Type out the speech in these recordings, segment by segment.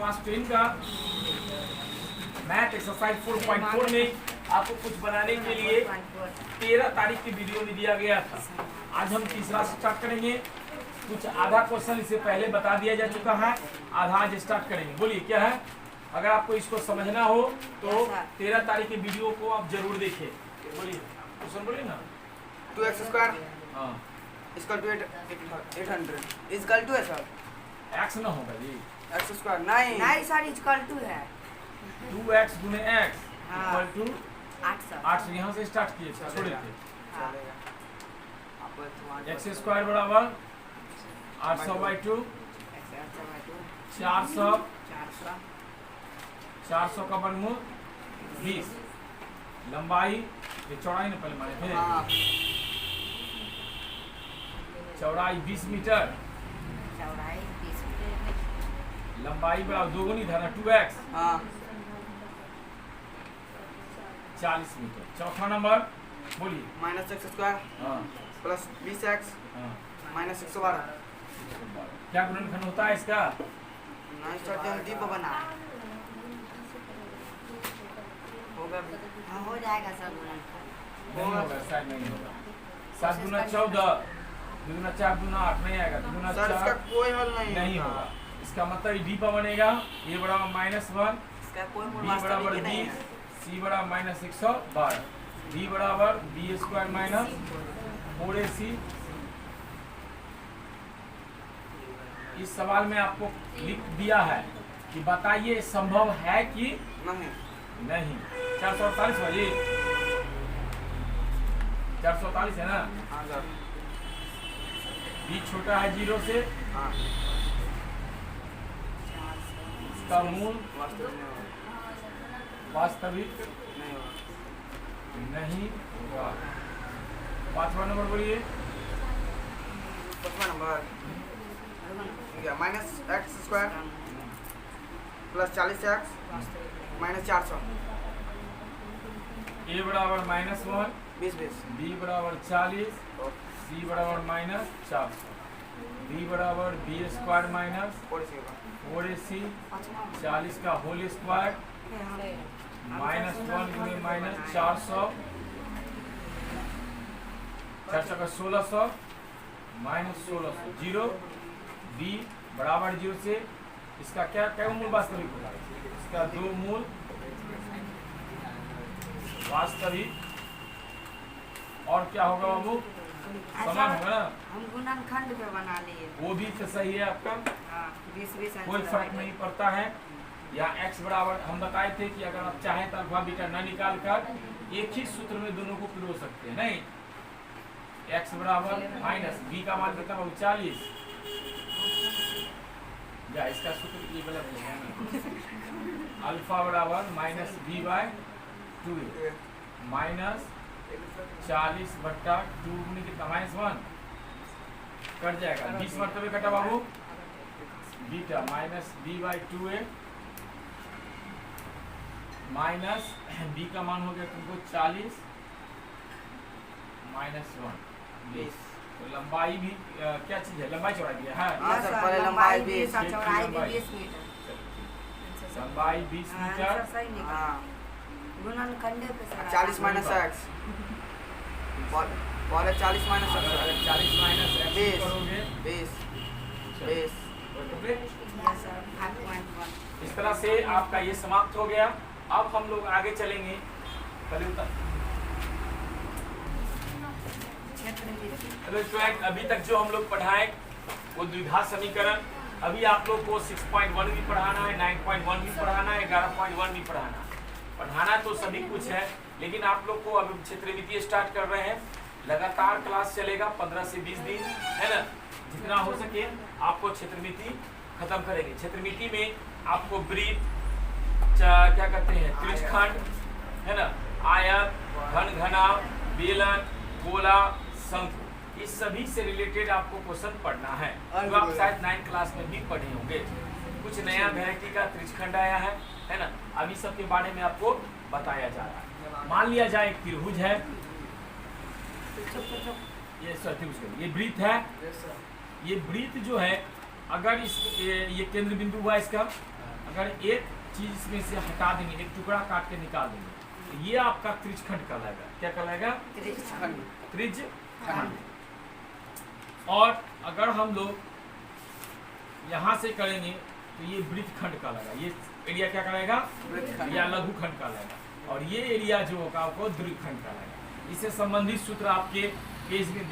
Class 10 का math exercise 4.4 में आपको कुछ बनाने के लिए 13 तारीख की वीडियो में दिया गया था। आज हम तीसरा स्टार्ट करेंगे। कुछ आधा क्वेश्चन इससे पहले बता दिया जा चुका है, आधा आज स्टार्ट करेंगे। बोलिए क्या है। अगर आपको इसको समझना हो तो 13 तारीख की वीडियो को आप जरूर देखिए। बोलिए क्वेश्चन बोलिए ना। 2x स्क्वायर हाँ इक्वल टू 800 इक्वल टू है सर। एक्स ना होगा जी, x स्क्वायर नहीं सर इक्वल टू है 2x गुने x हाँ। Equal to 800 800। यहाँ से स्टार्ट किए थे, छोड़े थे। चलेगा। आप तुम्हारे एक्स स्क्वायर बराबर 800 बाई 2 400 400 का वर्गमूल 20। लंबाई ये चौड़ाई ने पहले माने थे। हाँ चौड़ाई 20 मीटर, चौड़ाई 20 मीटर लंबाई बराबर दोगुनी धरा 2x हाँ 40 मीटर। चौथा नंबर बोलिए। माइनस x स्क्वायर हाँ प्लस 20x हाँ माइनस 112। क्या गुणनखंड होता है इसका? नहीं सर हम डी पर बना होगा भी। हाँ हो जाएगा सर नहीं होगा, शायद नहीं होगा। 7 गुना 14 2 गुना 4 गुना 8 नहीं आएगा। 2 गुना सर इसका 4 कोई हल नहीं होगा। इसका मतलब डी पर बनेगा। ये बराबर -1, इसका कोई मूल बी बराबर वास्तविक नहीं 20, है। सी बराबर -112, डी बराबर बी स्क्वायर माइनस 4ac। इस सवाल में आपको लिख दिया है कि बताइए संभव है कि नहीं नहीं। 448 बजे 448 है ना। हाँ सर बी छोटा है 0 से, हाँ इसका मूल वास्तविक नहीं होगा। वास्तविक नहीं होगा। नहीं होगा। 5वां नंबर बोलिए। 5वां number minus x square plus 40x minus 400 ए बराबर -1, 20 बी बराबर 40, सी बराबर -400, डी बराबर बी स्क्वायर माइनस 4ac 40 का होल स्क्वायर -1 गुने -400 400 का 1600 -1600 0। बी बराबर 0 से इसका क्या मूल वास्तविक होगा? इसका 2 मूल वास्तविक। और क्या होगा बाबू? समान होगा ना। हम गुणनखंड पे बना लिए वो भी तो सही है आपका, हाँ 20 कोई फर्क नहीं पड़ता है। या x बराबर हम बताए थे कि अगर आप चाहें तो अल्फा बीटा न निकाल कर एक ही सूत्र में दोनों को पिरो सकते हैं। नहीं, x बराबर माइनस बी का मान कितना होगा 40। या इसका सूत्र ये गलत है ना। अल्फा बराबर -b/2 माइनस 40/2 गुने कितना -1 कट जाएगा। 20 मरतबे कटा बाबू। बीटा -b/2a माइनस b का मान हो गया तुमको 40 -1 20। तो लंबाई भी क्या चीज है? लंबाई चौड़ाई भी है। हाँ सर पहले लंबाई 20 और चौड़ाई भी लंबाई। 20 मीटर लंबाई 20 हाँ, मीटर सर सही निकला हाँ गुणनखंड पे सर 40 माइनस x पहले 40 माइनस अगर x 40 माइनस x 20 करोगे 20 Yes, sir. 5.1 इस तरह से आपका ये समाप्त हो गया। अब हम लोग आगे चलेंगे। पहले उतर हेलो स्टूडेंट, अभी तक जो हम लोग पढ़ाए वो द्विघात समीकरण। अभी आप लोग को 6.1 भी पढ़ाना है, 9.1 भी पढ़ाना है, 11.1 भी पढ़ाना है। पढ़ाना तो सभी कुछ है, लेकिन आप लोग को अभी क्षेत्रमिति स्टार्ट कर रहे हैं। लगातार क्लास चलेगा 15 से 20 दिन, है ना। जितना हो सके आपको क्षेत्रमिति खत्म करेंगे। क्षेत्रमिति में आपको वृत्त, क्या कहते हैं, त्रिज्यखंड, है ना, आयत, घन घनाभ, बेलन, गोला, शंकु, इस सभी से रिलेटेड आपको क्वेश्चन पढ़ना है, जो आप शायद 9th क्लास में भी पढ़े होंगे। कुछ नया वैरायटी का त्रिज्यखंड आया है ना। अभी सब के बारे में आपको बताया जा रहा है। मान लिया जाए एक त्रिभुज है, ये वृत्त है। ये वृत्त जो है, अगर इस ये केंद्र बिंदु हुआ इसका, अगर एक चीज इसमें से हटा देंगे, एक टुकड़ा काट के निकाल देंगे, तो ये आपका त्रिज्यखंड कहलाएगा। क्या कहलाएगा? खंड। त्रिज्यखंड। और अगर हम लोग यहाँ से करेंगे तो ये वृत्तखंड कहलाएगा। ये एरिया क्या कहलाएगा? वृत्तखंड। या लघुखंड कहलाएगा। और ये एरिया जो होगा आपको दीर्घखंड कहलाएगा। इससे संबंधित सूत्र आपके पेज में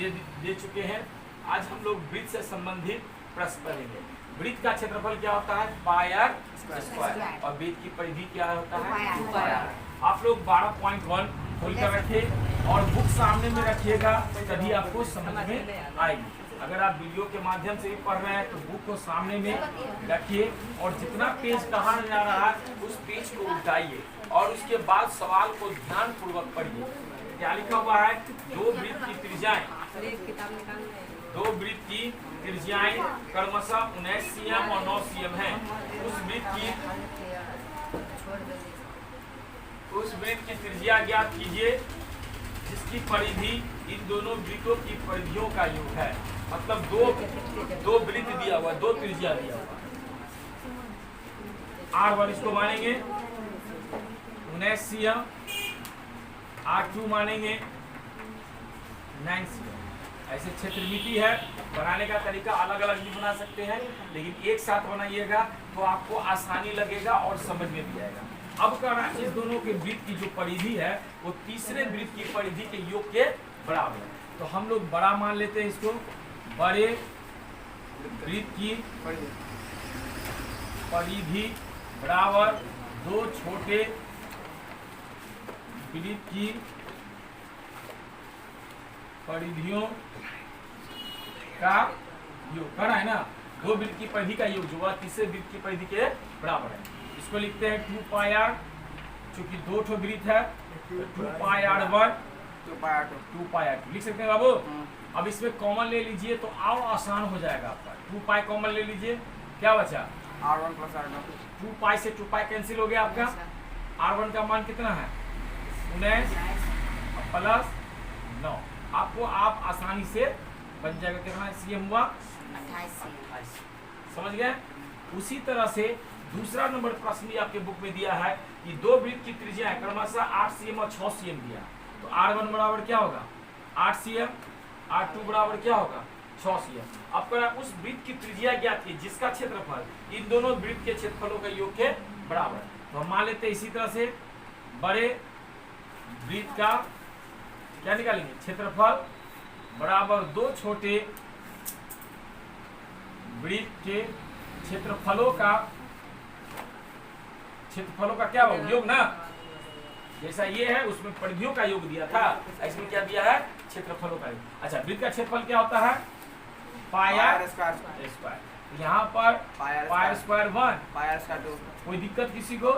दे चुके हैं। आज हम लोग वृत्त से संबंधित प्रश्न पढ़ेंगे। वृत्त का क्षेत्रफल क्या होता है? Pi r square. और वृत्त की परिधि क्या होता है? 2 पाई आर। आप लोग 12.1 खोल कर रखिए और बुक सामने में रखिएगा, तभी आपको समझ में आएगी। अगर आप वीडियो के माध्यम से भी पढ़ रहे हैं तो बुक को सामने में रखिए और जितना पेज कहा जा रहा है उस पेज को उल्टाइए और उसके बाद सवाल को ध्यान पूर्वक पढ़िए। क्या लिखा हुआ है? दो वृत्त की त्रिज्याएं, दो वृत्त की त्रिज्याएं क्रमशः 19 cm और 9 cm है। उस वृत्त की त्रिज्या ज्ञात कीजिए जिसकी परिधि इन दोनों वृत्तों की परिधियों का योग है। मतलब दो वृत्त दिया हुआ, दो त्रिज्या दिया हुआ। R1 इसको मानेंगे 19 cm, R2 मानेंगे 9 cm। ऐसे क्षेत्रमिति है। बनाने का तरीका अलग अलग भी बना सकते हैं, लेकिन एक साथ बनाइएगा तो आपको आसानी लगेगा और समझ में भी आएगा। अब करना, इस दोनों के वृत्त की जो परिधि है वो तीसरे वृत्त की परिधि के योग के बराबर है। तो हम लोग बड़ा मान लेते हैं इसको। बड़े वृत्त की परिधि बराबर दो छोटे वृत्त की परिधियों का योग करना है ना। दो वृत्त की परिधि का योग जो वह तीसरे वृत्त की परिधि के बराबर है। इसको लिखते हैं 2 पाई आर, चूंकि दो ठो वृत्त है 2 pi R 1, 2 pi R 2, 2 pi R 2 लिख सकते हैं बाबू। अब इसमें कॉमन ले लीजिए तो और आसान हो जाएगा आपका। 2 पाई कॉमन ले लीजिए, क्या बचा? R1 plus R2। 2 पाई से 2 पाई कैंसिल हो गया आपका। R1 का मान कितना है? 19 प्लस 9। आपको आप आसानी से बन जाएगा। कितना cm हुआ? 28। समझ गए? उसी तरह से दूसरा नंबर प्रश्न भी आपके बुक में दिया है कि दो वृत्त की त्रिज्या क्रमशः 8 cm और 6 cm दिया। तो R1 बराबर क्या होगा? 8 cm, R2 बराबर क्या होगा? 6 cm। अब करा उस वृत्त की त्रिज्या ज्ञात की जिसका क्षेत्रफल इन दोनों वृत्त के क्षेत्रफलों का योग के बराबर है। तो हम मान लेते हैं इसी तरह से बड़े वृत्त का क्या निकालेंगे? क्षेत्रफल बराबर दो छोटे वृत्त के क्षेत्रफलों का क्या होगा? योग ना। जैसा ये है उसमें परिधियों का योग दिया था, इसमें क्या दिया है? क्षेत्रफलों का योग। अच्छा, वृत्त का क्षेत्रफल क्या होता है? Pi r square. यहाँ पर pi square 1, pi r square 2। कोई दिक्कत किसी को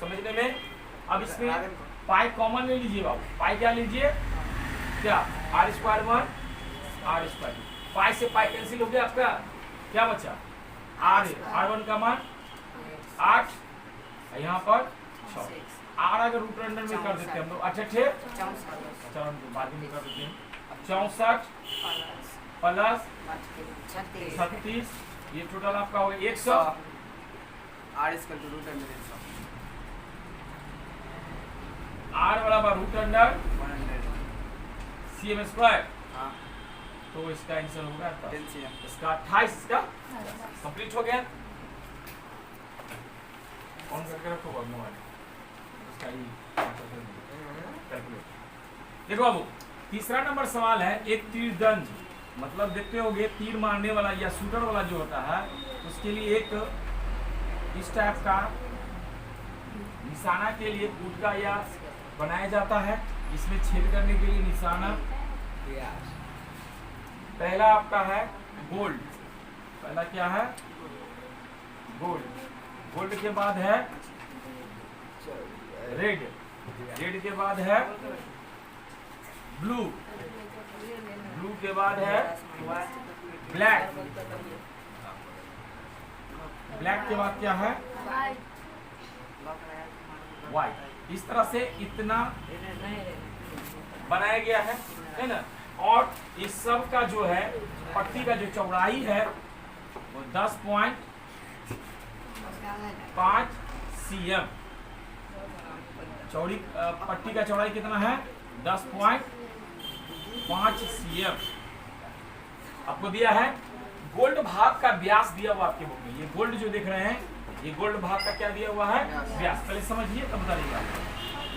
समझने में? अब इसमें पाई कॉमन ले लीजिए बाबू। पाई क्या लीजिए? क्या? R square 1, r square 2। Pi से पाई कैंसिल हो गया आपका। क्या बचा? R1 का मान 8, यहाँ पर 6। R अगर रूट अंडर में कर देते हैं हम लोग 8 बाद में कर देते हैं 64 प्लस 36, ये टोटल आपका हो गया 100। R equal to root under 100। R बराबर रूट अंडर 100। cm square. हाँ, तो इसका आंसर होगा 10 cm। इसका 28 इसका कंप्लीट हो गया। ऑन करके रखो बाबू मोबाइल इसका ही कैलकुलेट। देखो बाबू, तीसरा नंबर सवाल है। एक तीरंदाज, मतलब देखते होगे तीर मारने वाला या शूटर वाला जो होता है उसके लिए एक इस टाइप का निशाना के लिए गुटका या बनाया जाता है। इसमें छेद करने के लिए निशाना पहला आपका है गोल्ड। पहला क्या है? गोल्ड। गोल्ड के बाद है रेड। रेड के बाद है ब्लू। ब्लू के बाद है ब्लैक। ब्लैक के बाद क्या है? व्हाइट। इस तरह से इतना बनाया गया है ना। और इस सब का जो है पट्टी का जो चौड़ाई है वो 10 पॉइंट 5 cm। चौड़ी पट्टी का चौड़ाई कितना है 10.5 cm आपको दिया है। गोल्ड भाग का व्यास दिया हुआ आपके बुक में, ये गोल्ड जो देख रहे हैं ये गोल्ड भाग का क्या दिया हुआ है व्यास, पहले समझिए तब बताइएगा।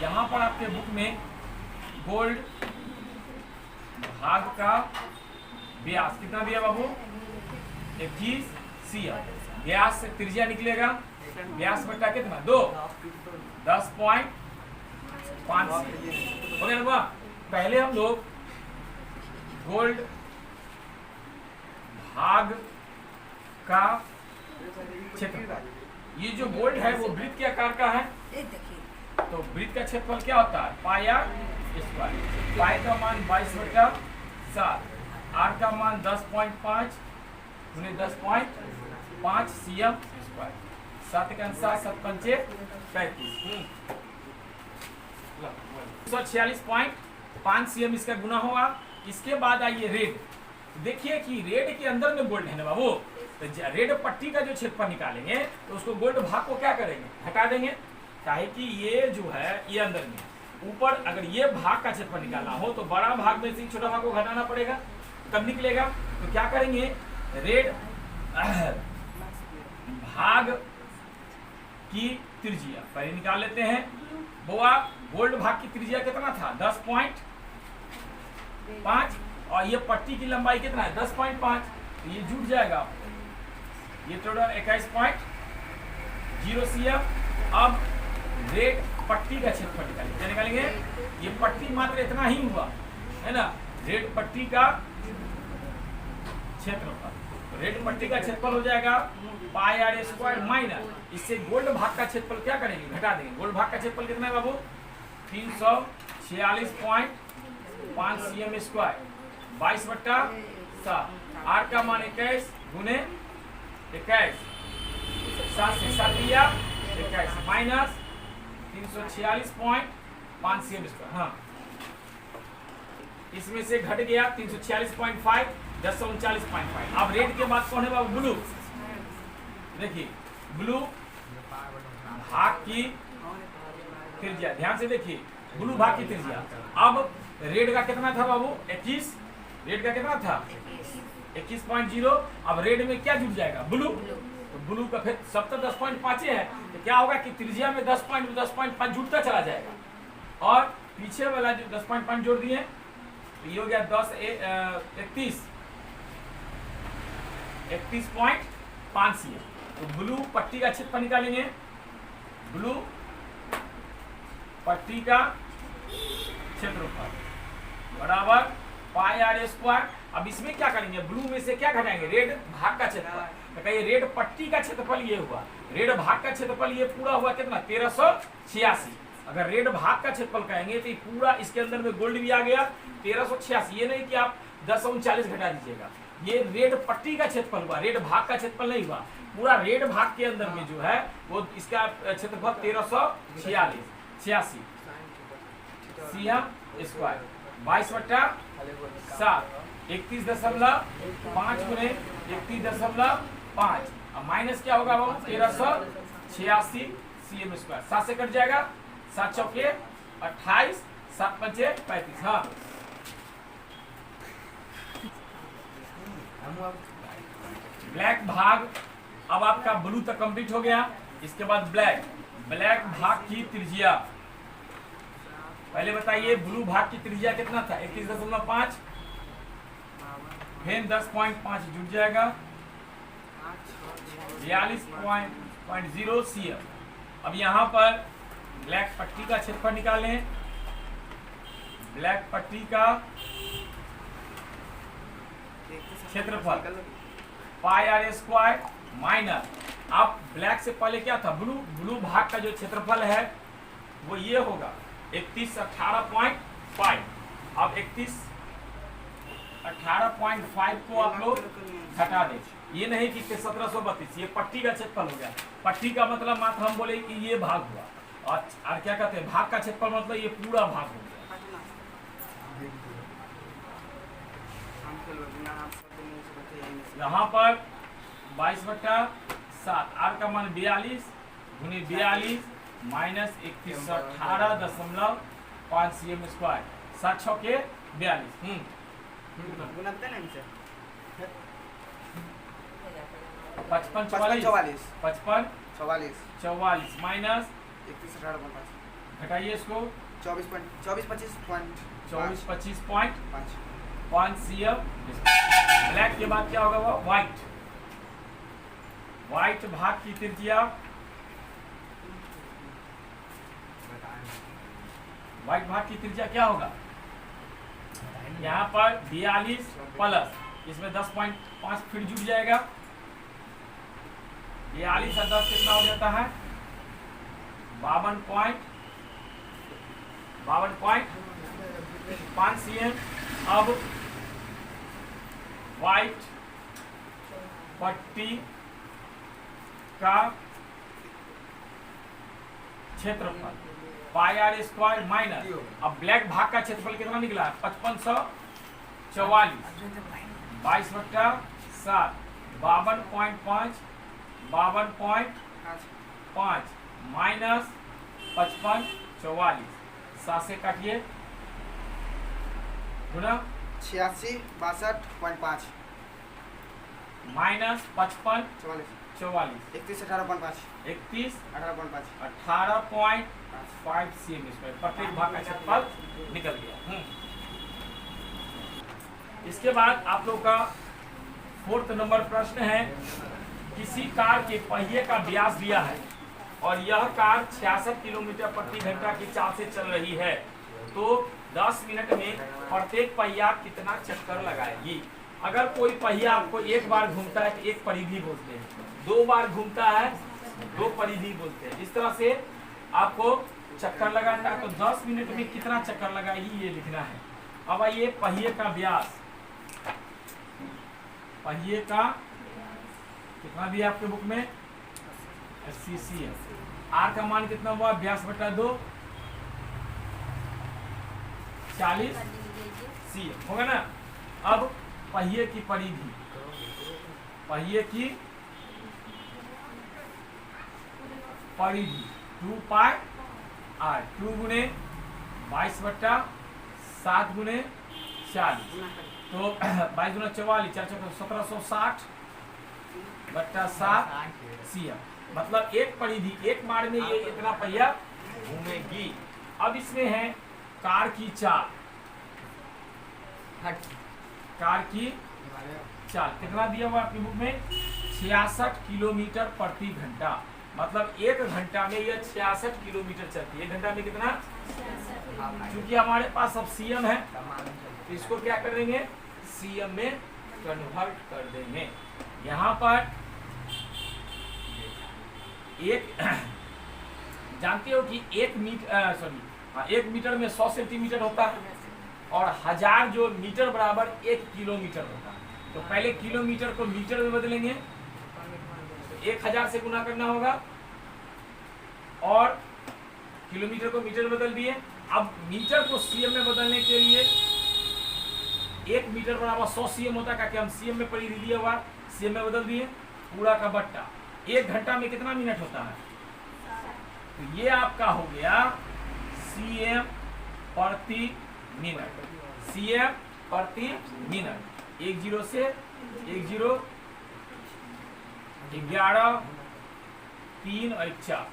यहाँ पर आपके बुक में गोल्ड भाग का व्यास कितना दिया बाबू 21 cm। व्यास से त्रिज्या निकलेगा, व्यास बटा कितना 2 10.5 cm हो गया ना। पहले हम लोग गोल्ड भाग का क्षेत्रफल, ये जो गोल्ड है वो वृत्त के आकार का है, तो वृत्त का क्षेत्रफल क्या होता है पाई आर स्क्वायर। पाई का मान 22/7, आर का मान 10.5 गुने 10.5 cm स्क्वायर। 7 के अनुसार 7 पंचे 35 146.5 cm इसका गुना होगा। इसके बाद आइए रेड, देखिए कि रेड के अंदर में गोल्ड है ना बाबू, तो रेड पट्टी का जो क्षेत्रफल निकालेंगे तो उसको गोल्ड भाग को क्या करेंगे हटा देंगे, काहे कि ये जो है ये अंदर में ऊपर अगर ये भाग का क्षेत्रफल निकालना हो तो बड़ा भाग में से छोटा भाग को घटाना पड़ेगा, कब निकलेगा। तो क्या करेंगे रेड भाग की त्रिज्या पहले निकाल लेते हैं। बुआ गोल्ड भाग की त्रिज्या कितना था 10.5 और ये पट्टी की लंबाई कितना है 10.5, तो ये जुट जाएगा ये टोटल 21.0 cm। अब रेड पट्टी का क्षेत्रफल निकालेंगे, क्या निकालेंगे ये पट्टी मात्र इतना ही हुआ है ना, रेड पट्टी का क्षेत्रफल। तो रेड पट्टी का क्षेत्रफल हो जाएगा पाई आर स्क्वायर माइनस, इससे गोल्ड भाग का क्षेत्रफल क्या करेंगे घटा देंगे। गोल्ड भाग का क्षेत्रफल कितना है बाबू 346.5 cm स्क्वायर 22/7। आर का मान 21 गुने 21 7 से 7 दिया 21 माइनस 346.5 cm स्क्वायर। हाँ इसमें से घट गया 346.5 1039.5। अब रेड के बाद कौन है बाबू ब्लू, देखिए ब्लू भाग की त्रिज्या, ध्यान से देखिए ब्लू भाग की त्रिज्या। अब रेड का कितना था बाबू 21, रेड का कितना था 21.0। अब रेड में क्या जुट जाएगा ब्लू, तो ब्लू का फिर सब तो 10.5 है, तो क्या होगा कि त्रिज्या में 10.5 जुटता चला जाएगा और पीछे वाला जो 10.5 जोड़ दिए तो ये हो गया 31.5 cm। तो ब्लू पट्टी का क्षेत्रफल निकालेंगे, ब्लू पट्टी का क्षेत्रफल बराबर पाई आर स्क्वायर। अब इसमें क्या करेंगे ब्लू में से क्या घटाएंगे रेड भाग का क्षेत्रफल, तो कहिए रेड पट्टी का क्षेत्रफल ये हुआ, रेड भाग का क्षेत्रफल ये पूरा हुआ कितना 1386। अगर रेड भाग का क्षेत्रफल कहेंगे तो पूरा इसके अंदर में गोल्ड भी आ गया 1386। ये नहीं कि आप 1039 घटा दीजिएगा, ये रेड पट्टी का क्षेत्रफल हुआ, रेड भाग का क्षेत्रफल नहीं हुआ। पूरा रेड भाग के अंदर में जो है वो इसका क्षेत्रफल 1386 cm स्क्वायर 22/7 31.5 गुने 31.5। अब माइनस क्या होगा वो 1386 cm स्क्वायर, 7 से कट जाएगा 7 चौके 28 7 पंचे 35। हाँ ब्लैक भाग अब आपका ब्लू तक कंप्लीट हो गया। इसके बाद ब्लैक भाग की त्रिज्या पहले बताइए ब्लू भाग की त्रिज्या कितना था 21.5 फिर 10.5 जुट जाएगा 42.0 cm। अब यहाँ पर ब्लैक पट्टी का क्षेत्रफल निकालें, ब्लैक पट्टी का क्षेत्रफल पाई आर स्क्वायर माइनस, अब ब्लैक से पहले क्या था ब्लू भाग का जो क्षेत्रफल है वो ये होगा 3118.5। अब 3118.5 को आप लोग हटा दें, ये नहीं कि 1732, ये पट्टी का क्षेत्रफल हो गया। पट्टी का मतलब मात्र हम बोले कि ये भाग हुआ और क्या कहते हैं भाग का क्षेत्रफल मतलब ये पूरा भाग हो गया। यहाँ पर 22/7 आर का मान 42 गुने 42 माइनस 3118.5 cm स्क्वायर। 7 6 के 42। गुणकते नहीं इनसे। 55 44 55 44 44 माइनस 31.18.5 घटाइए इसको 24.25.5 cm। ब्लैक के बाद क्या होगा वो व्हाइट। व्हाइट भाग की त्रिज्या, व्हाइट भाग की त्रिज्या क्या होगा? यहाँ पर 42 प्लस इसमें 10.5 फिर जुड़ जाएगा। 42 और 10 कितना हो जाता है? 52.5 cm। अब व्हाइट पट्टी का क्षेत्रफल पाई आर स्क्वायर माइनस, अब ब्लैक भाग का क्षेत्रफल कितना निकला है? 5544 22/7 52.5 माइनस 5544 7 से काटिए गुना 86 62.5 माइनस 55 44 31.18.5 18.5 cm स्क्वायर। प्रत्येक भाग का क्षेत्रफल निकल गया। इसके बाद आप लोग का 4th नंबर प्रश्न है, किसी कार के पहिए का व्यास दिया है और यह कार 66 किलोमीटर प्रति घंटा की चाल से चल रही है, तो 10 मिनट में प्रत्येक पहिया कितना चक्कर लगाएगी? अगर कोई पहिया आपको एक बार घूमता है तो एक परिधि बोलते हैं, 2 बार घूमता है 2 परिधि बोलते हैं। इस तरह से आपको चक्कर लगाना है, तो 10 मिनट में कितना चक्कर लगाएगी ये लिखना है। अब आइए पहिए का व्यास, पहिए का कितना दिया आपके बुक में? 80 cm। आर का मान कितना हुआ? व्यास बटा 2 40 cm होगा ना। अब पहिए की परिधि, पहिए की परिधि 2 पाई आर, 2 गुने 22/7 गुने 40, तो 22 गुना 44 4 1760 बट्टा 7 cm। मतलब एक परिधि एक बार में ये इतना पहिया घूमेगी। अब इसमें है कार की चाल, कार की चाल कितना दिया हुआ आपकी बुक में? 66 किलोमीटर प्रति घंटा। मतलब 1 घंटा में यह 66 किलोमीटर चलती है। 1 घंटा में कितना? क्योंकि हमारे पास अब सीएम है तो इसको क्या कर देंगे? सीएम में कन्वर्ट कर देंगे। यहाँ पर एक जानते हो कि 1 मीटर में 100 सेंटीमीटर होता है और 1000 जो मीटर बराबर 1 किलोमीटर होता है। तो पहले किलोमीटर को मीटर में बदलेंगे, तो 1000 से गुना करना होगा और किलोमीटर को मीटर में बदल दिए। अब मीटर को सीएम में बदलने के लिए 1 मीटर बराबर 100 सीएम होता है, क्योंकि हम सीएम में परिधि दिया हुआ, सीएम में बदल दिए पूरा का बट्टा। 1 घंटा में कितना मिनट होता है? तो ये आपका हो गया सीएम प्रति मिनट, सीएम प्रति मिनट। 10 से 10 11 3 और 4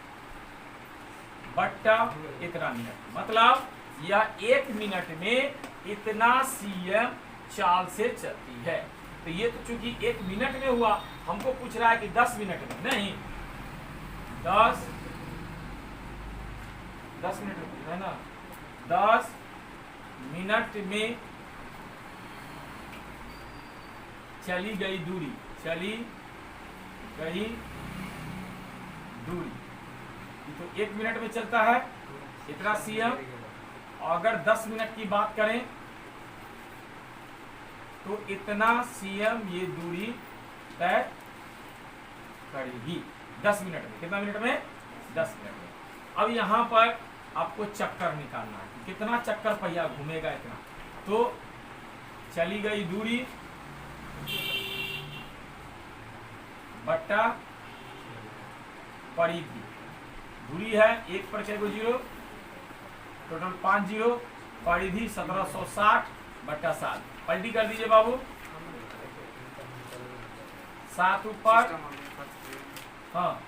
बट्टा इतना मिनट। मतलब यह 1 मिनट में इतना सीएम चाल से चलती है। तो ये तो चूंकि 1 मिनट में हुआ, हमको पूछ रहा है कि 10 मिनट में, नहीं 10 मिनट है ना। 10 मिनट में चली गई दूरी, चली गई दूरी, तो 1 मिनट में चलता है इतना सीएम। और अगर 10 मिनट की बात करें तो इतना सीएम ये दूरी तय करेगी 10 मिनट में। कितना मिनट में? 10 मिनट में। अब यहाँ पर आपको चक्कर निकालना है, कितना चक्कर पहिया घूमेगा इतना। तो चली गई दूरी बट्टा परिधि, दूरी है 1 पर 6 0, टोटल 5 0, परिधि 1760/7। पलटी कर दीजिए बाबू, 7 ऊपर, हाँ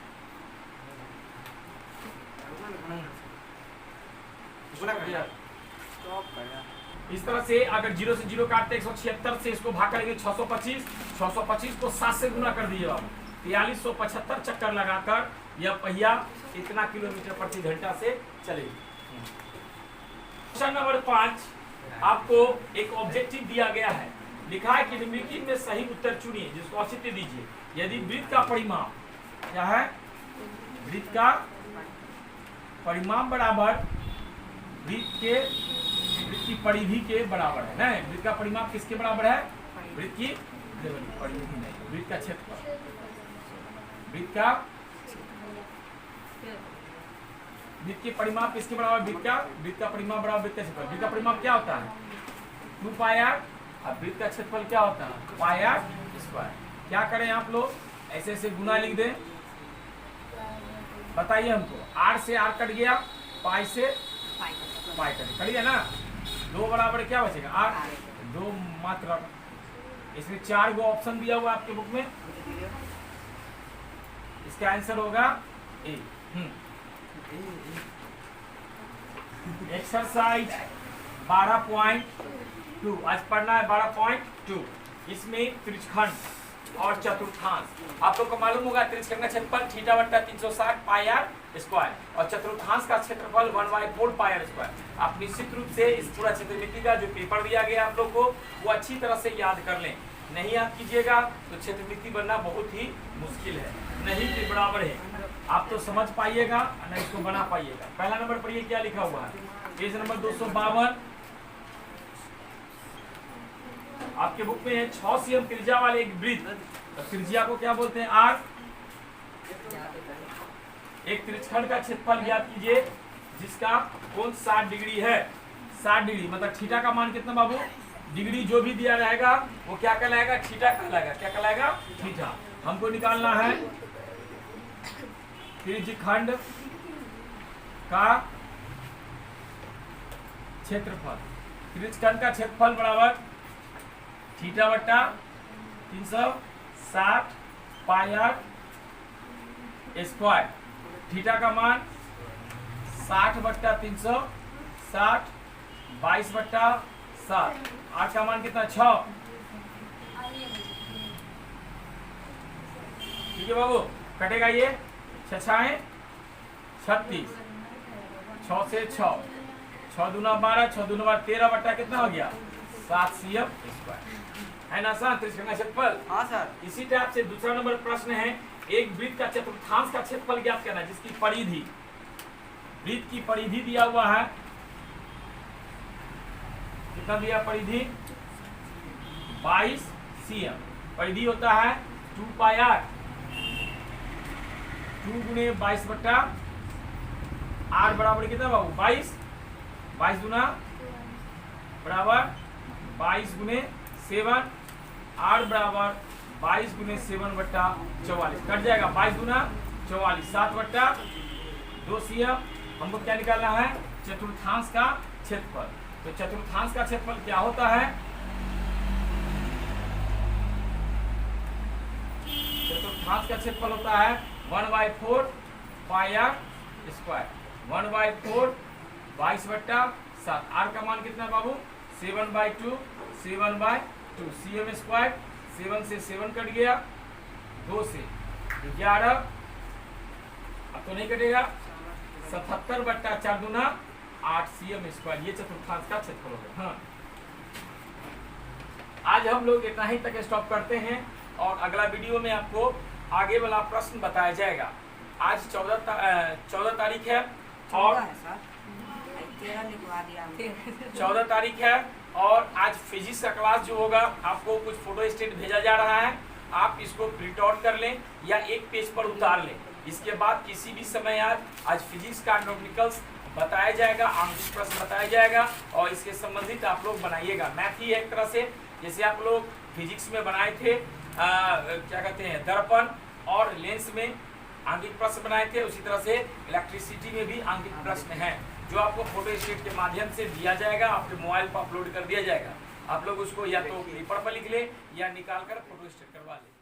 इस तरह से अगर 0 से 0 काटते 176 से इसको भाग करेंगे 625, 625 को 7 से गुना कर दीजिए बाबू, 4375 चक्कर लगाकर यह पहिया इतना किलोमीटर प्रति घंटा से चलेगी। क्वेश्चन नंबर 5, आपको एक ऑब्जेक्टिव दिया गया है, लिखा है कि निम्नलिखित में सही उत्तर चुनिए, जिसको औचित्य दीजिए। यदि वृत्त का परिमाप क्या है, वृत्त का परिमाप बराबर वृत्त की परिधि के बराबर है, नहीं वृत्त का परिमाप किसके बराबर है, वृत्त की परिधि नहीं, वृत्त का क्षेत्रफल, वृत्त के परिमाप किसके बराबर, वृत्त का परिमाप बराबर वृत्त का क्षेत्रफल। वृत्त का परिमाप क्या होता है 2 पाई r, और वृत्त का क्षेत्रफल क्या होता है पाई r स्क्वायर। क्या करें आप लोग, ऐसे ऐसे गुना लिख दें, बताइए हमको, r से r कट गया, पाई से पाई कट गया ना, 2 बराबर क्या बचेगा r, 2 मात्रा। इसमें 4 गो ऑप्शन दिया हुआ आपके बुक में, इसका आंसर होगा ए। एक्सरसाइज 12.2 आज पढ़ना है 12.2। इसमें त्रिज्यखंड और चतुर्थांश आप लोग को मालूम होगा, त्रिज्यखंड का क्षेत्रफल θ/360 पाई r स्क्वायर और चतुर्थांश का क्षेत्रफल 1/4 पाई r स्क्वायर। आप निश्चित रूप से इस पूरा क्षेत्रमिति का जो पेपर दिया गया आप लोग को वो अच्छी तरह से याद कर लें। नहीं याद कीजिएगा तो क्षेत्रमिति बनना बहुत ही मुश्किल है, नहीं के बराबर है। आप तो समझ पाइएगा ना, इसको बना पाइएगा। पहला नंबर पर ये क्या लिखा हुआ है, पेज नंबर 252 आपके बुक में है। 6 cm त्रिज्या वाले एक वृत्त, तो त्रिज्या को क्या बोलते हैं r। एक त्रिज्यखंड का क्षेत्रफल ज्ञात कीजिए जिसका कोण 60 डिग्री है। 60 डिग्री मतलब थीटा का मान कितना बाबू, डिग्री जो भी दिया रहेगा वो क्या कहलाएगा, थीटा कहलाएगा। क्या कहलाएगा, थीटा। हमको निकालना है त्रिज्यखंड का क्षेत्रफल। त्रिज्यखंड का क्षेत्रफल बराबर θ/360 पाई r स्क्वायर। थीटा का मान 60/360 22/7। r का मान कितना 6। ठीक है बाबू, कटेगा ये 6×6 36, 6 से 6, 6 दूना 12, 6 दूना 12 13 बट्टा कितना हो गया 7 cm स्क्वायर। है ना आसान त्रिज्यखंड का क्षेत्रफल। हाँ सर। इसी टाइप से दूसरा नंबर प्रश्न है, एक वृत्त का चतुर्थांश का क्षेत्रफल ज्ञात करना जिसकी परिधि, वृत्त की परिधि दिया हुआ है, कितना दिया परिधि 22 cm। परिधि होता है 2 पाई r, 2 गुणे 22/r बराबर कितना बाबू 22, 22 गुना बराबर 22 गुणे 7, r बराबर 22 गुणे 7/44 कट जाएगा। 22 गुना 44 7/2 cm। हमको क्या निकालना है, चतुर्थांश का क्षेत्रफल। तो चतुर्थांश का क्षेत्रफल क्या होता है, चतुर्थांश का क्षेत्रफल होता है 1/4 पाई r स्क्वायर। 1/4 22/7। r का मान कितना बाबू 7/2 7/2 cm स्क्वायर। 7 से 7 कट गया, 2 से 11, अब तो नहीं कटेगा 77/4 दूना 8 cm स्क्वायर। ये चतुर्थांश का क्षेत्रफल हो गया। हाँ, आज हम लोग इतना ही तक स्टॉप करते हैं और अगला वीडियो में आपको आगे वाला प्रश्न बताया जाएगा। आज 14 तारीख है और 14 तारीख है और आज फिजिक्स का क्लास जो होगा आपको कुछ फोटो स्टेट भेजा जा रहा है। आप इसको प्रिंट आउट कर लें या एक पेज पर उतार लें। इसके बाद किसी भी समय आज फिजिक्स का न्यूमेरिकल्स बताया जाएगा, आंशिक प्रश्न बताया जाएगा और इसके संबंधित आप लोग बनाइएगा। मैथ ही है एक तरह से, जैसे आप लोग फिजिक्स में बनाए थे क्या कहते हैं दर्पण और लेंस में आंकिक प्रश्न बनाए थे, उसी तरह से इलेक्ट्रिसिटी में भी आंकिक प्रश्न है जो आपको फोटो स्टेट के माध्यम से दिया जाएगा, आपके मोबाइल पर अपलोड कर दिया जाएगा। आप लोग उसको या तो पेपर पर लिख ले या निकाल कर फोटो स्टेट करवा ले।